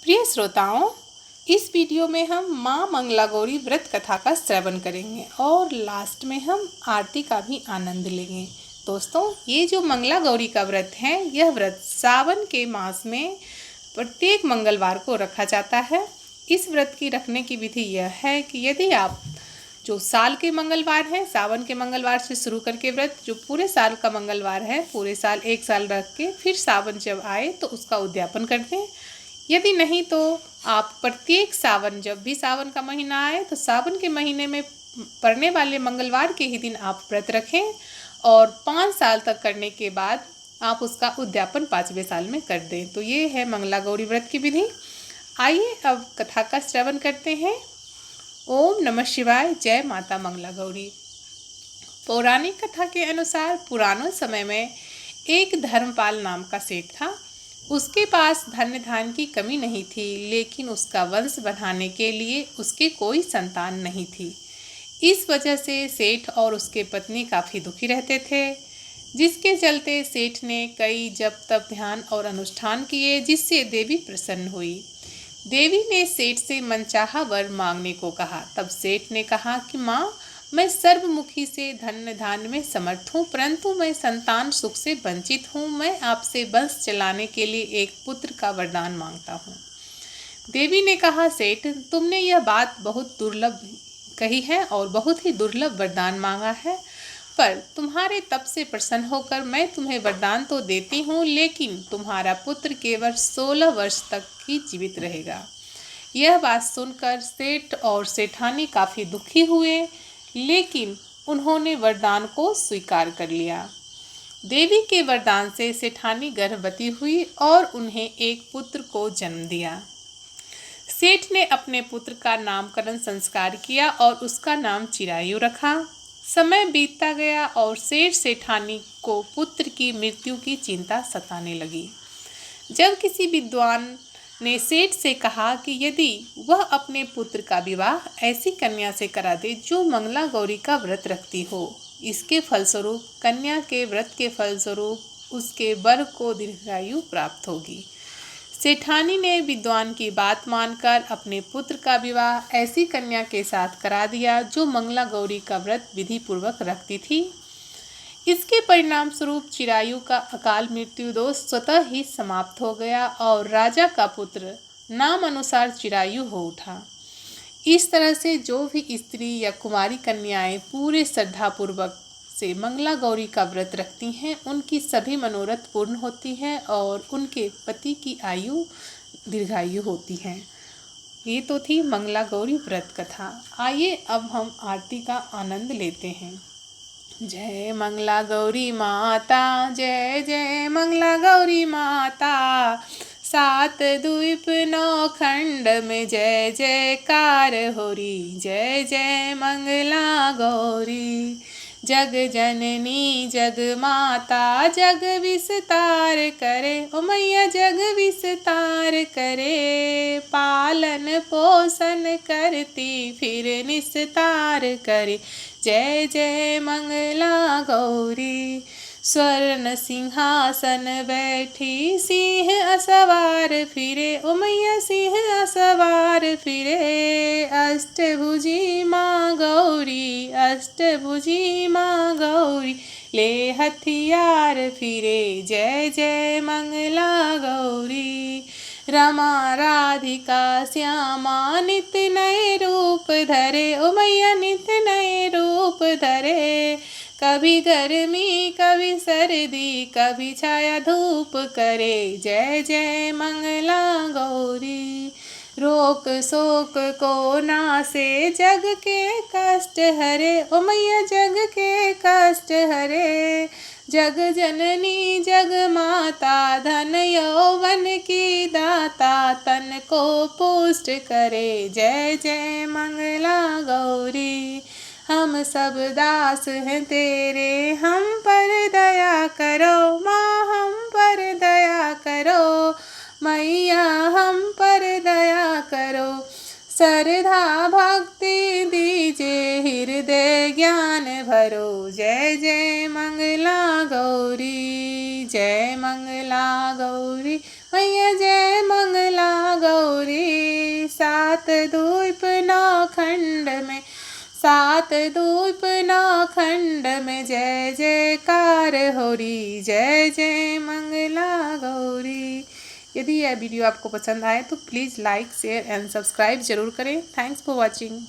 प्रिय श्रोताओं, इस वीडियो में हम माँ मंगला गौरी व्रत कथा का श्रवण करेंगे और लास्ट में हम आरती का भी आनंद लेंगे। दोस्तों, ये जो मंगला गौरी का व्रत है, यह व्रत सावन के मास में प्रत्येक मंगलवार को रखा जाता है। इस व्रत की रखने की विधि यह है कि यदि आप जो साल के मंगलवार हैं, सावन के मंगलवार से शुरू करके व्रत जो पूरे साल का मंगलवार है, पूरे साल एक साल रख के फिर सावन जब आए तो उसका उद्यापन कर दें। यदि नहीं तो आप प्रत्येक सावन, जब भी सावन का महीना आए तो सावन के महीने में पड़ने वाले मंगलवार के ही दिन आप व्रत रखें और 5 साल तक करने के बाद आप उसका उद्यापन 5वें साल में कर दें। तो ये है मंगला गौरी व्रत की विधि। आइए अब कथा का श्रवण करते हैं। ओम नमः शिवाय। जय माता मंगला गौरी। पौराणिक कथा के अनुसार पुराने समय में एक धर्मपाल नाम का सेठ था। उसके पास धन धान्य की कमी नहीं थी, लेकिन उसका वंश बढ़ाने के लिए उसके कोई संतान नहीं थी। इस वजह से सेठ और उसके पत्नी काफ़ी दुखी रहते थे, जिसके चलते सेठ ने कई जप तप ध्यान और अनुष्ठान किए, जिससे देवी प्रसन्न हुई। देवी ने सेठ से मनचाहा वर मांगने को कहा। तब सेठ ने कहा कि माँ, मैं सर्वमुखी से धन धान्य में समर्थ हूँ, परंतु मैं संतान सुख से वंचित हूँ। मैं आपसे वंश चलाने के लिए एक पुत्र का वरदान मांगता हूँ। देवी ने कहा, सेठ, तुमने यह बात बहुत दुर्लभ कही है और बहुत ही दुर्लभ वरदान मांगा है, पर तुम्हारे तप से प्रसन्न होकर मैं तुम्हें वरदान तो देती हूँ, लेकिन तुम्हारा पुत्र केवल 16 वर्ष तक ही जीवित रहेगा। यह बात सुनकर सेठ और सेठानी काफ़ी दुखी हुए, लेकिन उन्होंने वरदान को स्वीकार कर लिया। देवी के वरदान से सेठानी गर्भवती हुई और उन्हें एक पुत्र को जन्म दिया। सेठ ने अपने पुत्र का नामकरण संस्कार किया और उसका नाम चिरायु रखा। समय बीतता गया और सेठ सेठानी को पुत्र की मृत्यु की चिंता सताने लगी। जब किसी विद्वान ने सेठ से कहा कि यदि वह अपने पुत्र का विवाह ऐसी कन्या से करा दे जो मंगला गौरी का व्रत रखती हो, इसके फलस्वरूप कन्या के व्रत के फलस्वरूप उसके वर को दीर्घायु प्राप्त होगी। सेठानी ने विद्वान की बात मानकर अपने पुत्र का विवाह ऐसी कन्या के साथ करा दिया जो मंगला गौरी का व्रत विधि पूर्वक रखती थी। इसके परिणाम स्वरूप चिरायु का अकाल मृत्यु दोष स्वतः ही समाप्त हो गया और राजा का पुत्र नाम अनुसार चिरायु हो उठा। इस तरह से जो भी स्त्री या कुमारी कन्याएं पूरे श्रद्धापूर्वक से मंगला गौरी का व्रत रखती हैं, उनकी सभी मनोरथ पूर्ण होती हैं और उनके पति की आयु दीर्घायु होती है। ये तो थी मंगला गौरी व्रत कथा। आइए अब हम आरती का आनंद लेते हैं। जय मंगला गौरी माता, जय जय मंगला गौरी माता। 7 द्वीप 9 खंड में जय जयकार होरी। जय जय मंगला गौरी। जग जननी जग माता, जग विस्तार करे। ओ मैया जग विस्तार करे। पालन पोषण करती फिर निस्तार करे। जय जय मंगला गौरी। स्वर्ण सिंहासन बैठी सिंह असवार फिरे। ओ मैया सिंह असवार फिरे। अष्टभुजी माँ गौरी, अष्टभुजी माँ गौरी ले हथियार फिरे। जय जय मंगला गौरी। रमा राधिका श्यामा नित नए रूप धरे। ओ मैया नित नए रूप धरे। कभी गर्मी कभी सर्दी, कभी छाया धूप करे। जय जय मंगला गौरी। रोक शोक को नासे, जग के कष्ट हरे। ओ मैया जग के कष्ट हरे। जग जननी जग माता, धन यौवन की दाता, तन को पुष्ट करे। जय जय मंगला गौरी। हम सब दास हैं तेरे, हम पर दया करो माँ, हम पर दया करो मैया, हम पर दया करो। श्रद्धा भक्ति दीजिए, हृदय ज्ञान भरो। जय जय मंगला गौरी, जय मंगला गौरी मैया, जय मंगला गौरी। सात द्वीपना खंड में, सात द्वीपना खंड में जय जयकार होरी, जय जय मंगला गौरी। यदि यह वीडियो आपको पसंद आए तो please like share and subscribe ज़रूर करें। Thanks for watching.